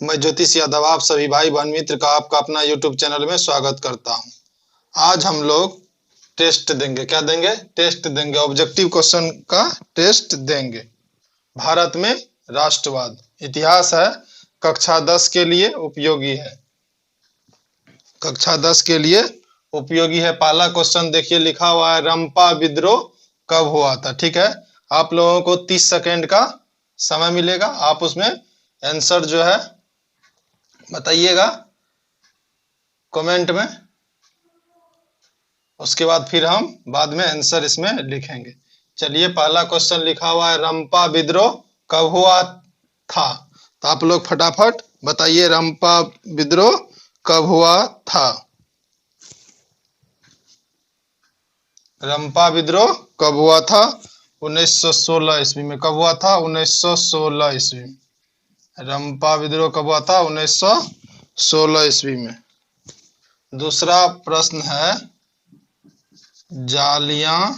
मैं ज्योतिष यादव आप सभी भाई बहन मित्र का आपका अपना YouTube चैनल में स्वागत करता हूं। आज हम लोग टेस्ट देंगे। क्या देंगे? टेस्ट देंगे। ऑब्जेक्टिव क्वेश्चन का टेस्ट देंगे। भारत में राष्ट्रवाद इतिहास है, कक्षा 10 के लिए उपयोगी है। कक्षा 10 के लिए उपयोगी है। पहला क्वेश्चन देखिए, लिखा हुआ है रंपा विद्रोह कब हुआ था। ठीक है, आप लोगों को 30 सेकेंड का समय मिलेगा। आप उसमें आंसर जो है बताइएगा कमेंट में। उसके बाद फिर हम बाद में आंसर इसमें लिखेंगे। चलिए, पहला क्वेश्चन लिखा हुआ है रंपा विद्रोह कब हुआ था। तो आप लोग फटाफट बताइए रंपा विद्रोह कब हुआ था। रंपा विद्रोह कब हुआ था? 1916 ईस्वी में। कब हुआ था? 1916 ईस्वी में। रंपा विद्रोह कब हुआ था? 1916 ईस्वी में। दूसरा प्रश्न है जालियांवाला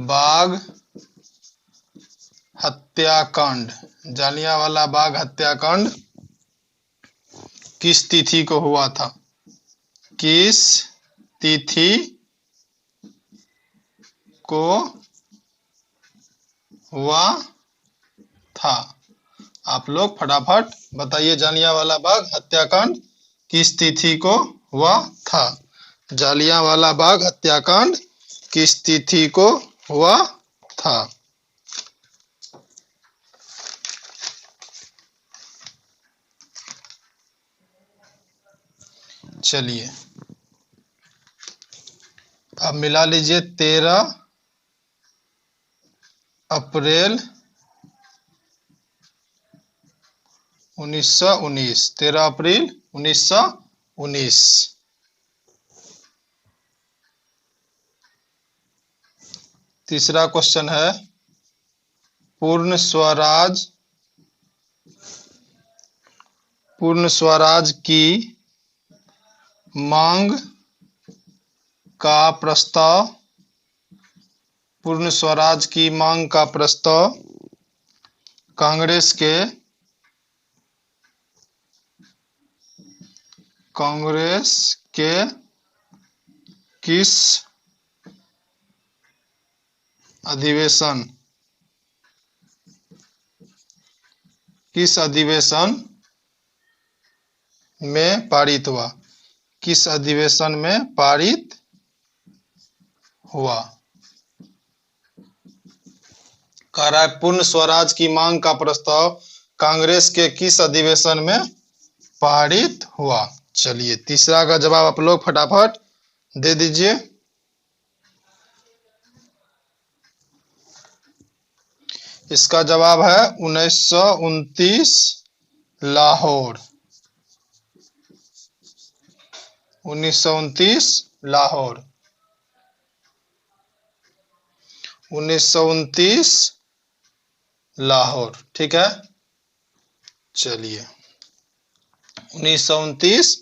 बाग हत्याकांड। जालियांवाला बाग हत्याकांड किस तिथि को हुआ था? किस तिथि को हुआ था? आप लोग फटाफट बताइए जालियांवाला बाग हत्याकांड किस तिथि को हुआ था। जालियांवाला बाग हत्याकांड किस तिथि को हुआ था? चलिए, अब मिला लीजिए 13 अप्रैल 1919। 13 अप्रैल 1919। तीसरा क्वेश्चन है पूर्ण स्वराज की मांग का प्रस्ताव। पूर्ण स्वराज की मांग का प्रस्ताव कांग्रेस के किस अधिवेशन में पारित हुआ? किस अधिवेशन में पारित हुआ? कह रहा है पूर्ण स्वराज की मांग का प्रस्ताव कांग्रेस के किस अधिवेशन में पारित हुआ। चलिए, तीसरा का जवाब आप लोग फटाफट दे दीजिए। इसका जवाब है 1929 लाहौर। 1929 लाहौर। 1929 लाहौर। ठीक है, चलिए 1929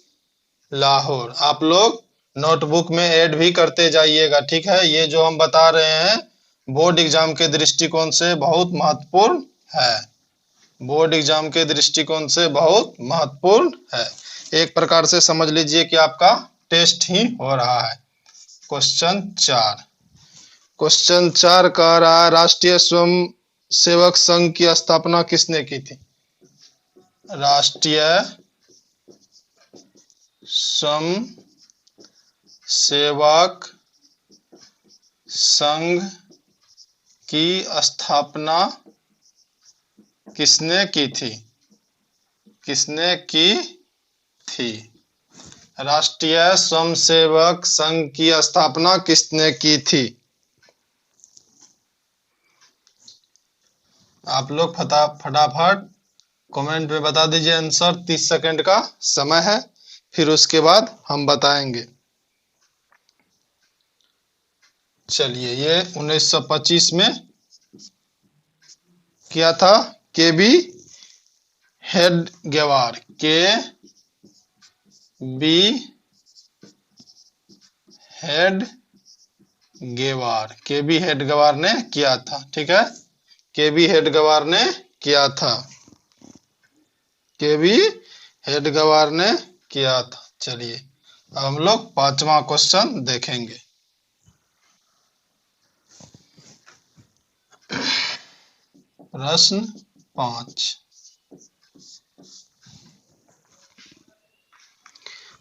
लाहौर। आप लोग नोटबुक में ऐड भी करते जाइएगा। ठीक है, ये जो हम बता रहे हैं बोर्ड एग्जाम के दृष्टिकोण से बहुत महत्वपूर्ण है। बोर्ड एग्जाम के दृष्टिकोण से बहुत महत्वपूर्ण है। एक प्रकार से समझ लीजिए कि आपका टेस्ट ही हो रहा है। क्वेश्चन 4 कह रहा है राष्ट्रीय स्वयंसेवक संघ की स्थापना किसने की थी? राष्ट्रीय स्वयंसेवक संघ की स्थापना किसने की थी? किसने की थी? राष्ट्रीय स्वयंसेवक संघ की स्थापना किसने की थी? आप लोग फटाफट कमेंट में बता दीजिए आंसर। 30 सेकंड का समय है, फिर उसके बाद हम बताएंगे। चलिए, ये 1925 में किया था केबी हेडगेवार। केबी हेडगेवार ने किया था। ठीक है, केबी हेडगेवार ने किया था। केबी हेडगेवार ने किया था। चलिए अब हम लोग 5वां क्वेश्चन देखेंगे। प्रश्न 5,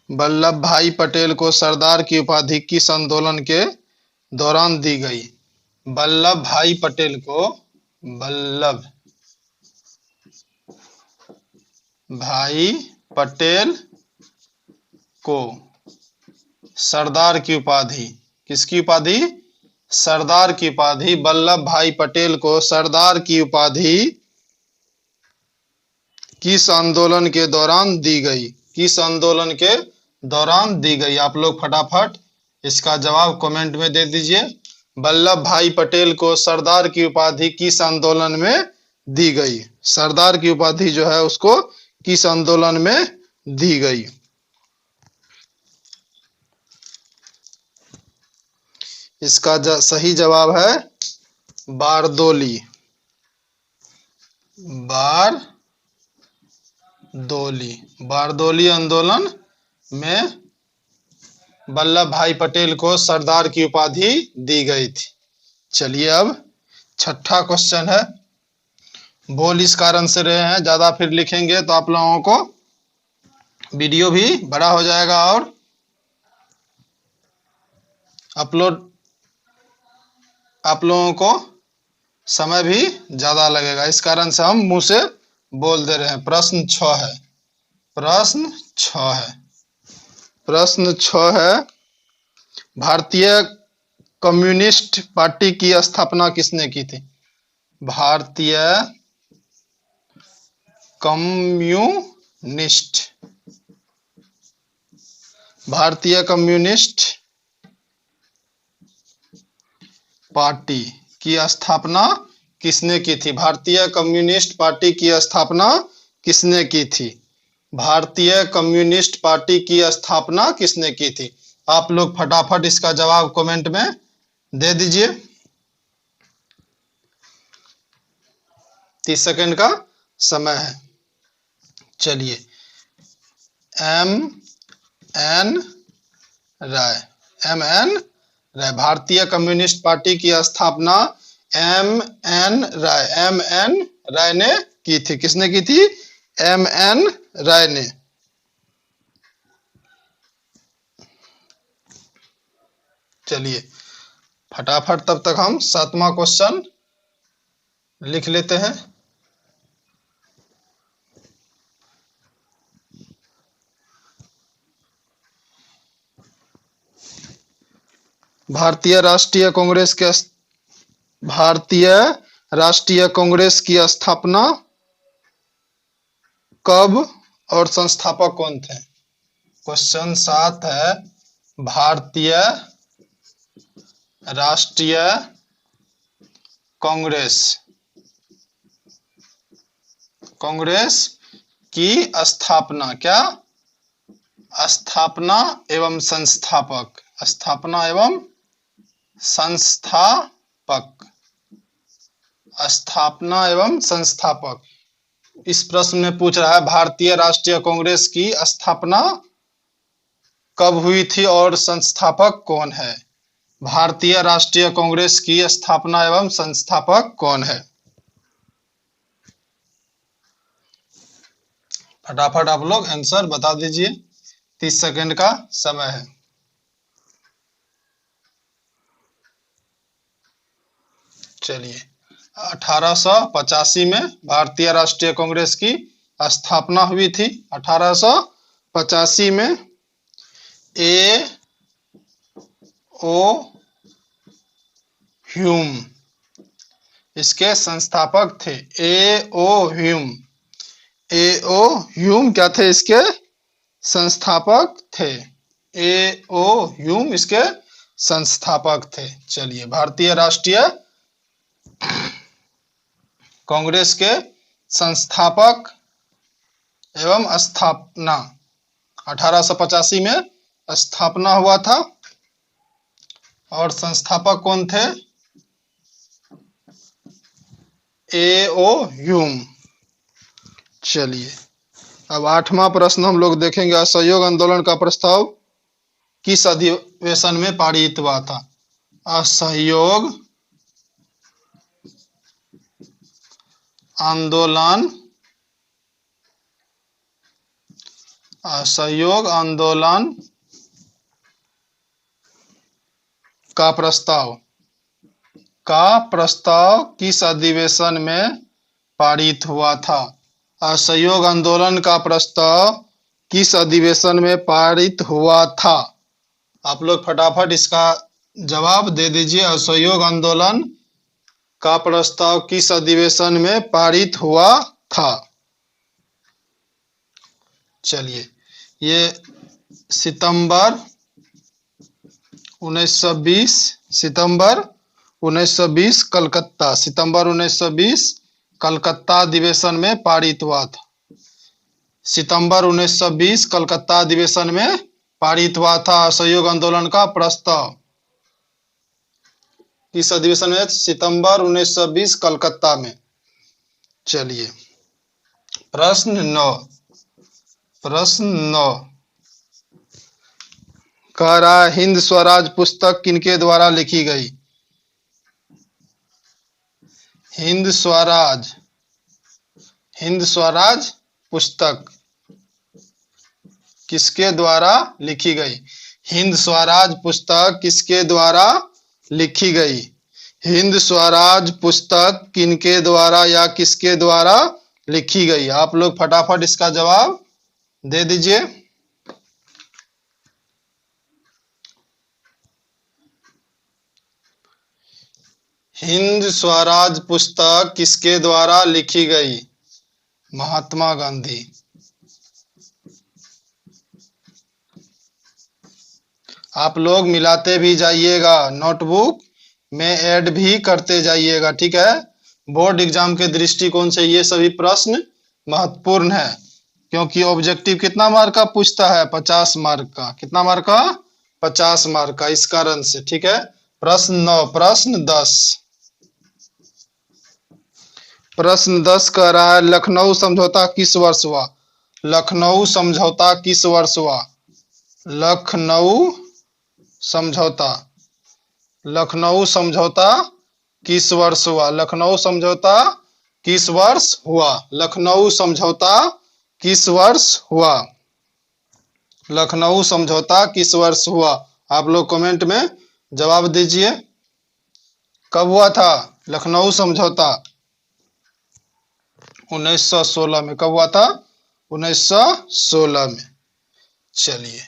वल्लभ भाई पटेल को सरदार की उपाधि किस आंदोलन के दौरान दी गई? वल्लभ भाई पटेल को, वल्लभ भाई पटेल को सरदार की उपाधि, किसकी उपाधि? सरदार की उपाधि। वल्लभ भाई पटेल को सरदार की उपाधि किस आंदोलन के दौरान दी गई? किस आंदोलन के दौरान दी गई? आप लोग फटाफट इसका जवाब कमेंट में दे दीजिए। वल्लभ भाई पटेल को सरदार की उपाधि किस आंदोलन में दी गई? सरदार की उपाधि जो है उसको किस आंदोलन में दी गई? इसका सही जवाब है बारदोली। बारदोली आंदोलन में वल्लभ भाई पटेल को सरदार की उपाधि दी गई थी। चलिए अब 6ठा क्वेश्चन है। बोल इस कारण से रहे हैं, ज्यादा फिर लिखेंगे तो आप लोगों को वीडियो भी बड़ा हो जाएगा और आप लोगों को समय भी ज्यादा लगेगा। इस कारण से हम मुंह से बोल दे रहे हैं। प्रश्न 6 है। प्रश्न 6 है। प्रश्न 6 है, भारतीय कम्युनिस्ट पार्टी की स्थापना किसने की थी? भारतीय कम्युनिस्ट पार्टी की स्थापना किसने की थी? भारतीय कम्युनिस्ट पार्टी की स्थापना किसने की थी? भारतीय कम्युनिस्ट पार्टी की स्थापना किसने की थी? आप लोग फटाफट इसका जवाब कमेंट में दे दीजिए। 30 सेकंड का समय है। चलिए, M.N. राय, भारतीय कम्युनिस्ट पार्टी की स्थापना M.N. राय ने की थी। किसने की थी? M.N. राय ने। चलिए फटाफट तब तक हम 7वां क्वेश्चन लिख लेते हैं। भारतीय राष्ट्रीय कांग्रेस की स्थापना कब और संस्थापक कौन थे? क्वेश्चन 7 है, भारतीय राष्ट्रीय कांग्रेस की स्थापना, क्या? स्थापना एवं संस्थापक। स्थापना एवं संस्थापक। स्थापना एवं संस्थापक। इस प्रश्न में पूछ रहा है भारतीय राष्ट्रीय कांग्रेस की स्थापना कब हुई थी और संस्थापक कौन है? भारतीय राष्ट्रीय कांग्रेस की स्थापना एवं संस्थापक कौन है? फटाफट आप लोग आंसर बता दीजिए। 30 सेकंड का समय है। चलिए 1885 में भारतीय राष्ट्रीय कांग्रेस की स्थापना हुई थी। 1885 में A.O. ह्यूम इसके संस्थापक थे। A.O. ह्यूम क्या थे? इसके संस्थापक थे। A.O. ह्यूम इसके संस्थापक थे। चलिए, भारतीय राष्ट्रीय कांग्रेस के संस्थापक एवं स्थापना 1885 में स्थापना हुआ था और संस्थापक कौन थे? एओयूम। चलिए अब 8वां प्रश्न हम लोग देखेंगे। असहयोग आंदोलन का प्रस्ताव किस अधिवेशन में पारित हुआ था? असहयोग आंदोलन, असहयोग आंदोलन का प्रस्ताव किस अधिवेशन में पारित हुआ था? असहयोग आंदोलन का प्रस्ताव किस अधिवेशन में पारित हुआ था? आप लोग फटाफट इसका जवाब दे दीजिए। असहयोग आंदोलन का प्रस्ताव किस अधिवेशन में पारित हुआ था? चलिए ये सितंबर 1920, सितंबर 1920 कलकत्ता, सितंबर 1920 कलकत्ता अधिवेशन में पारित हुआ था। सितंबर 1920 कलकत्ता अधिवेशन में पारित हुआ था असहयोग आंदोलन का प्रस्ताव। किस अधिवेशन में? सितंबर 1920 कलकत्ता में। चलिए प्रश्न 9, प्रश्न 9 कह रहा है हिंद स्वराज पुस्तक किनके द्वारा लिखी गई? हिंद स्वराज, हिंद स्वराज पुस्तक किसके द्वारा लिखी गई? हिंद स्वराज पुस्तक किसके द्वारा लिखी गई? हिंद स्वराज पुस्तक किनके द्वारा या किसके द्वारा लिखी गई? आप लोग फटाफट इसका जवाब दे दीजिए। हिंद स्वराज पुस्तक किसके द्वारा लिखी गई? महात्मा गांधी। आप लोग मिलाते भी जाइएगा, नोटबुक में ऐड भी करते जाइएगा, ठीक है? बोर्ड एग्जाम के दृष्टिकोण से ये सभी प्रश्न महत्वपूर्ण है, क्योंकि ऑब्जेक्टिव कितना मार्क का पूछता है? 50 मार्क का। कितना मार्क का? 50 मार्क का, इस कारण से, ठीक है? प्रश्न 9। प्रश्न 10, प्रश्न 10 कह रहा है लखनऊ समझौता किस वर्ष हुआ? लखनऊ समझौता किस वर्ष हुआ? लखनऊ समझौता, लखनऊ समझौता किस वर्ष हुआ? लखनऊ समझौता किस वर्ष हुआ? लखनऊ समझौता किस वर्ष हुआ? लखनऊ समझौता किस वर्ष हुआ? आप लोग कमेंट में जवाब दीजिए। कब हुआ था लखनऊ समझौता? 1916 में। कब हुआ था? 1916 में। चलिए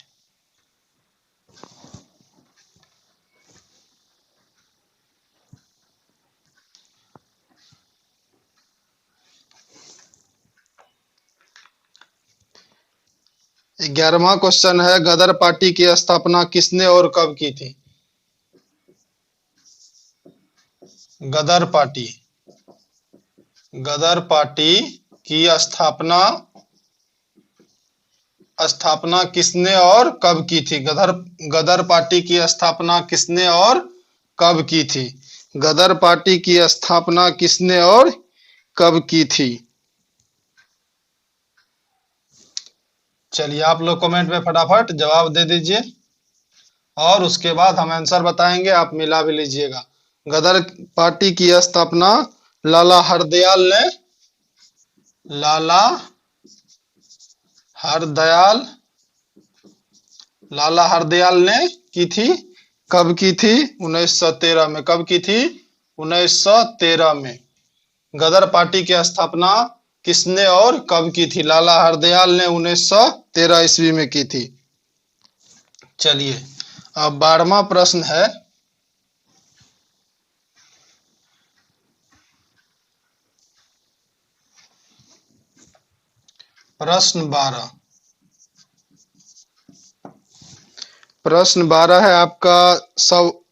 ग्यारहवां क्वेश्चन है गदर पार्टी की स्थापना किसने और कब की थी? गदर पार्टी, गदर पार्टी की स्थापना स्थापना किसने और कब की थी? गदर पार्टी की स्थापना किसने और कब की थी? गदर पार्टी की स्थापना किसने और कब की थी? चलिए आप लोग कमेंट में फटाफट जवाब दे दीजिए और उसके बाद हम आंसर बताएंगे, आप मिला भी लीजिएगा। गदर पार्टी की स्थापना लाला हरदयाल ने, लाला हरदयाल, लाला हरदयाल ने की थी। कब की थी? 1913 में। कब की थी? 1913 में। गदर पार्टी की स्थापना किसने और कब की थी? लाला हरदयाल ने 1913 ईस्वी में की थी। चलिए अब 12वां प्रश्न है प्रश्न 12, प्रश्न 12 है आपका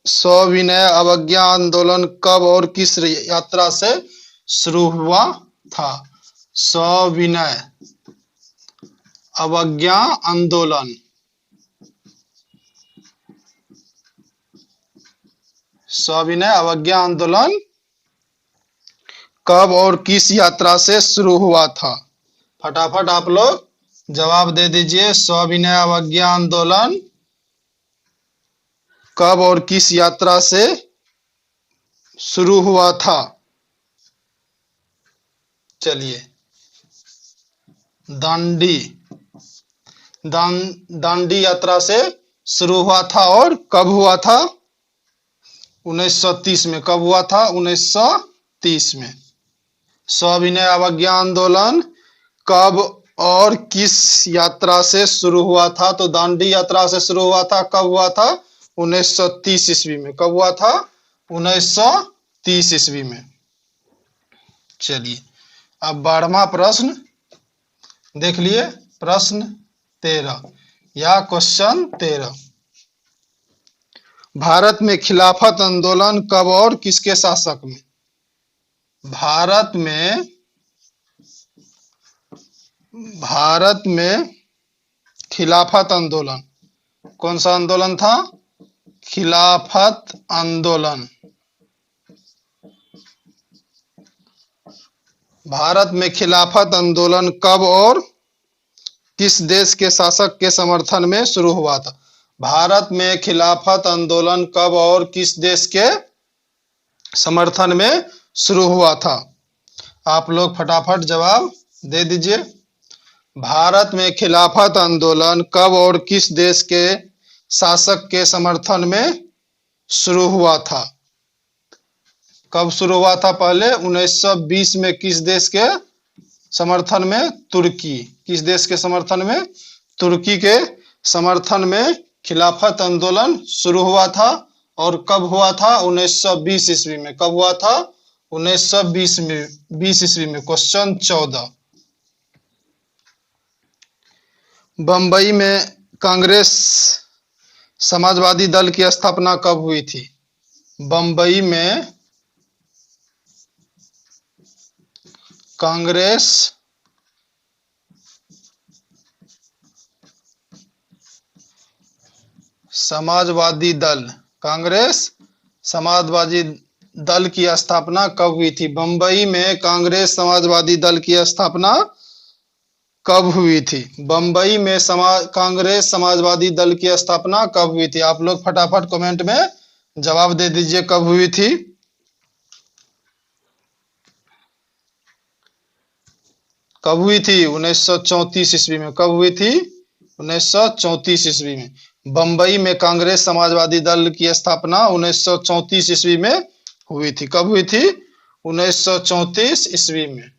सविनय अवज्ञा आंदोलन कब और किस यात्रा से शुरू हुआ था? सविनय अवज्ञा आंदोलन, सविनय अवज्ञा आंदोलन कब और किस यात्रा से शुरू हुआ था? फटाफट आप लोग जवाब दे दीजिए। सविनय अवज्ञा आंदोलन कब और किस यात्रा से शुरू हुआ था? चलिए, दांडी दांडी यात्रा से शुरू हुआ था और कब हुआ था? 1930 में। कब हुआ था? 1930 में। सविनय अवज्ञा आंदोलन कब और किस यात्रा से शुरू हुआ था? तो दांडी यात्रा से शुरू हुआ था। कब हुआ था? 1930 ईस्वी में। कब हुआ था? 1930 ईस्वी में। चलिए, अब 12वां प्रश्न देख लिए। प्रश्न 13 या क्वेश्चन 13, भारत में खिलाफत आंदोलन कब और किसके शासक में? भारत में खिलाफत आंदोलन, कौन सा आंदोलन था? खिलाफत आंदोलन। भारत में खिलाफत आंदोलन कब और किस देश के शासक के समर्थन में शुरू हुआ था? भारत में खिलाफत आंदोलन कब और किस देश के समर्थन में शुरू हुआ था? आप लोग फटाफट जवाब दे दीजिए। भारत में खिलाफत आंदोलन कब और किस देश के शासक के समर्थन में शुरू हुआ था? कब शुरू हुआ था? पहले 1920 में। किस देश के समर्थन में? तुर्की। किस देश के समर्थन में? तुर्की के समर्थन में खिलाफत आंदोलन शुरू हुआ था। और कब हुआ था? 1920 ईस्वी में। कब हुआ था? 1920 में, 20 ईस्वी में। क्वेश्चन 14, बंबई में कांग्रेस समाजवादी दल की स्थापना कब हुई थी? बंबई में कांग्रेस समाजवादी दल, कांग्रेस समाजवादी दल की स्थापना कब हुई थी? बंबई में कांग्रेस समाजवादी दल की स्थापना कब हुई थी? बंबई में कांग्रेस समाजवादी दल की स्थापना कब हुई थी? आप लोग फटाफट कमेंट में जवाब दे दीजिए, कब हुई थी? कब हुई थी? 1934 ईस्वी में। कब हुई थी? 1934 ईस्वी में। बंबई में कांग्रेस समाजवादी दल की स्थापना 1934 ईस्वी में हुई थी। कब हुई थी? 1934 ईस्वी में।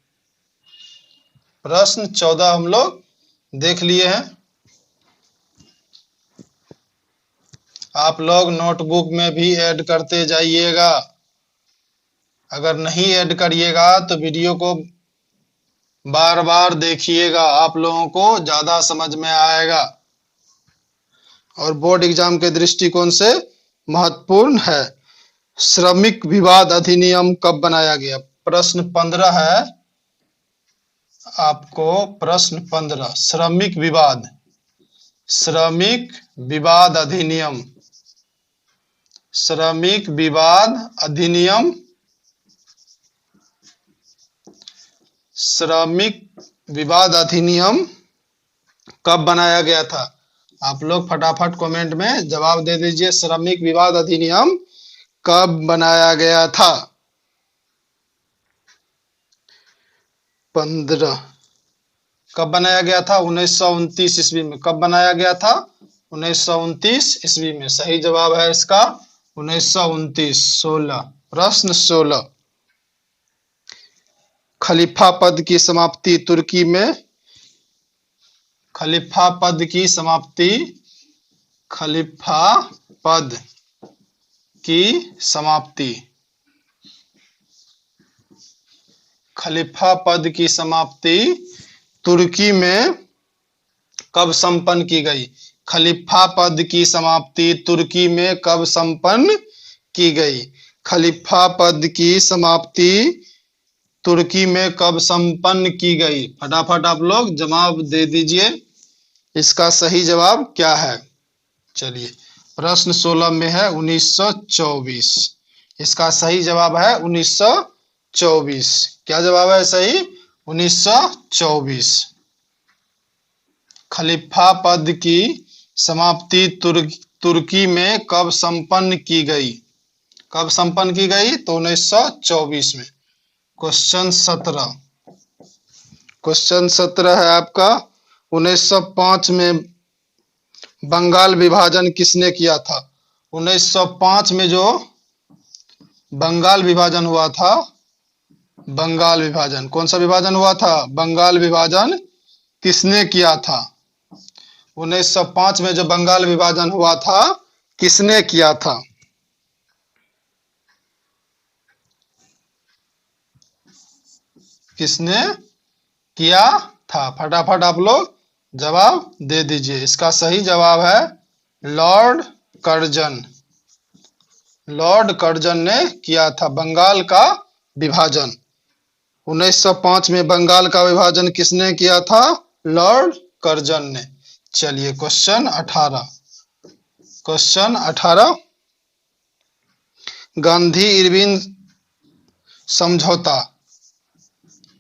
प्रश्न 14 हम लोग देख लिए हैं। आप लोग नोटबुक में भी ऐड करते जाइएगा। अगर नहीं ऐड करिएगा तो वीडियो को बार बार देखिएगा, आप लोगों को ज्यादा समझ में आएगा और बोर्ड एग्जाम के दृष्टिकोण से महत्वपूर्ण है। श्रमिक विवाद अधिनियम कब बनाया गया? प्रश्न 15 है आपको। प्रश्न 15, श्रमिक विवाद अधिनियम, श्रमिक विवाद अधिनियम, श्रमिक विवाद अधिनियम कब बनाया गया था? आप लोग फटाफट कमेंट में जवाब दे दीजिए। श्रमिक विवाद अधिनियम कब बनाया गया था? 15 कब बनाया गया था? 1929 ईस्वी में। कब बनाया गया था? 1929 ईस्वी में। सही जवाब है इसका 1929। 16, प्रश्न 16, खलीफा पद की समाप्ति तुर्की में, खलीफा पद की समाप्ति, खलीफा पद की समाप्ति, खलीफा पद की समाप्ति तुर्की में कब संपन्न की गई? खलीफा पद की समाप्ति तुर्की में कब संपन्न की गई? खलीफा पद की समाप्ति तुर्की में कब संपन्न की गई? फटाफट आप लोग जवाब दे दीजिए। इसका सही जवाब क्या है? चलिए, प्रश्न 16 में है 1924। इसका सही जवाब है 1924। 1924। क्या जवाब है सही? 1924। खलीफा पद की समाप्ति तुर्की में कब संपन्न की गई? कब संपन्न की गई? तो 1924 में। क्वेश्चन 17 है आपका, 1905 में बंगाल विभाजन किसने किया था? 1905 में जो बंगाल विभाजन हुआ था, बंगाल विभाजन, कौन सा विभाजन हुआ था? बंगाल विभाजन किसने किया था? 1905 में जो बंगाल विभाजन हुआ था, किसने किया था? किसने किया था? फटाफट आप लोग जवाब दे दीजिए। इसका सही जवाब है लॉर्ड कर्जन। लॉर्ड कर्जन ने किया था बंगाल का विभाजन। 1905 में बंगाल का विभाजन किसने किया था? लॉर्ड कर्जन ने। चलिए क्वेश्चन 18। गांधी इरविन समझौता,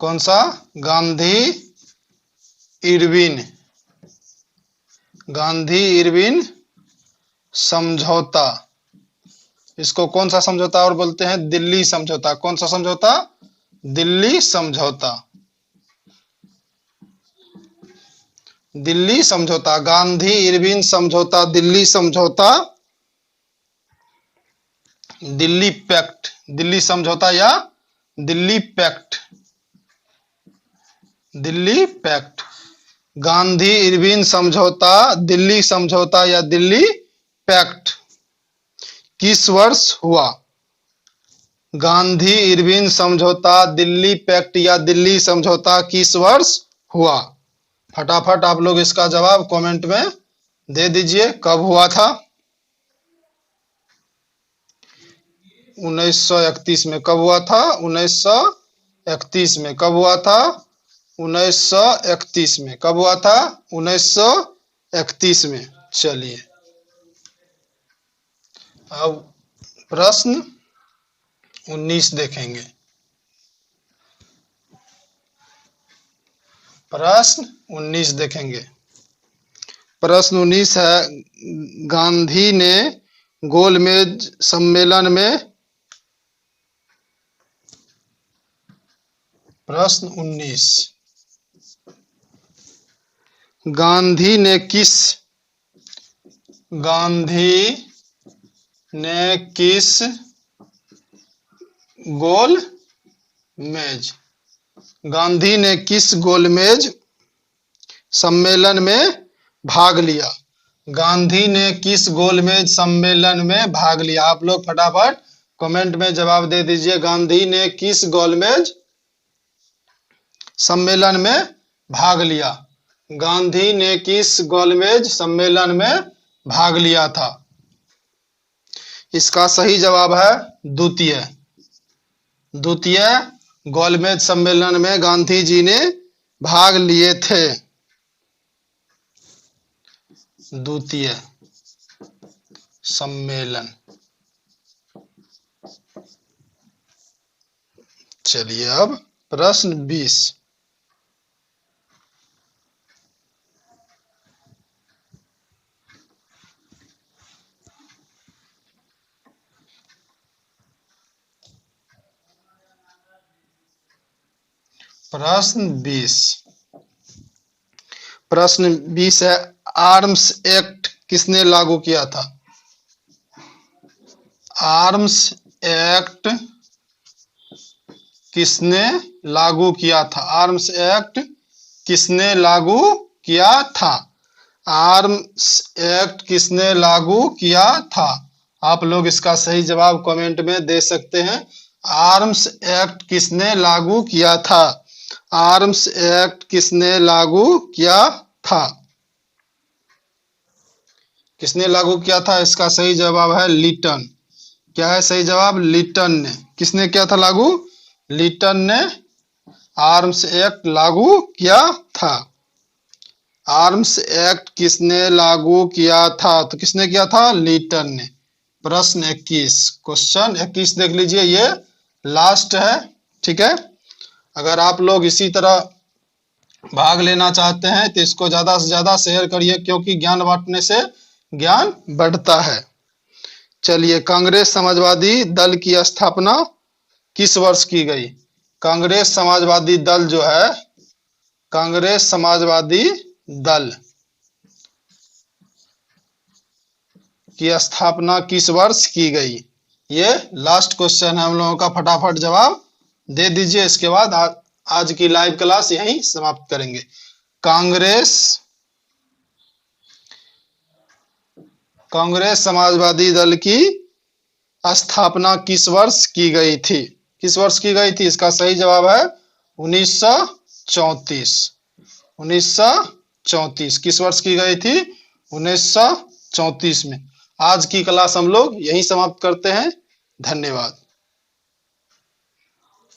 कौन सा? गांधी इरविन समझौता। इसको कौन सा समझौता और बोलते हैं? दिल्ली समझौता। कौन सा समझौता? दिल्ली समझौता। दिल्ली समझौता, गांधी इरविन समझौता, दिल्ली समझौता, दिल्ली पैक्ट, दिल्ली समझौता या Delhi pact, Delhi pact. Gandhi Irwin समझौता, दिल्ली समझौता या दिल्ली पैक्ट किस वर्ष हुआ? गांधी इरविन समझौता, दिल्ली पैक्ट या दिल्ली समझौता किस वर्ष हुआ? फटाफट आप लोग इसका जवाब कमेंट में दे दीजिए। कब हुआ था? 1931 में। कब हुआ था? 1931 में। कब हुआ था? 1931 में। कब हुआ था? 1931 में। चलिए अब प्रश्न 19 देखेंगे। प्रश्न 19 देखेंगे। प्रश्न 19 है, गांधी ने गोलमेज सम्मेलन में, प्रश्न 19, गांधी ने किस गोलमेज सम्मेलन में भाग लिया? गांधी ने किस गोलमेज सम्मेलन में भाग लिया? आप लोग फटाफट कमेंट में जवाब दे दीजिए। गांधी ने किस गोलमेज सम्मेलन में भाग लिया? गांधी ने किस गोलमेज सम्मेलन में भाग लिया था? इसका सही जवाब है द्वितीय गोलमेज सम्मेलन में गांधी जी ने भाग लिए थे। द्वितीय सम्मेलन। चलिए अब प्रश्न 20। प्रश्न 20 है, आर्म्स एक्ट किसने लागू किया था? आर्म्स एक्ट किसने लागू किया था? आर्म्स एक्ट किसने लागू किया था? आर्म्स एक्ट किसने लागू किया था? आप लोग इसका सही जवाब कमेंट में दे सकते हैं। आर्म्स एक्ट किसने लागू किया था? आर्म्स एक्ट किसने लागू किया था? किसने लागू किया था? इसका सही जवाब है लिटन। क्या है सही जवाब? लिटन ने। किसने किया था लागू? लिटन ने आर्म्स एक्ट लागू किया था। आर्म्स एक्ट किसने लागू किया था? तो किसने किया था? लिटन ने। प्रश्न 21, क्वेश्चन 21 देख लीजिए, ये लास्ट है। ठीक है। अगर आप लोग इसी तरह भाग लेना चाहते हैं तो इसको ज्यादा से ज्यादा शेयर करिए, क्योंकि ज्ञान बांटने से ज्ञान बढ़ता है। चलिए, कांग्रेस समाजवादी दल की स्थापना किस वर्ष की गई? कांग्रेस समाजवादी दल जो है, कांग्रेस समाजवादी दल की स्थापना किस वर्ष की गई? ये लास्ट क्वेश्चन है हम लोगों का, फटाफट जवाब दे दीजिए। इसके बाद आज की लाइव क्लास यहीं समाप्त करेंगे। कांग्रेस समाजवादी दल की स्थापना किस वर्ष की गई थी? किस वर्ष की गई थी? इसका सही जवाब है 1934। 1934 किस वर्ष की गई थी? 1934 में। आज की क्लास हम लोग यहीं समाप्त करते हैं। धन्यवाद।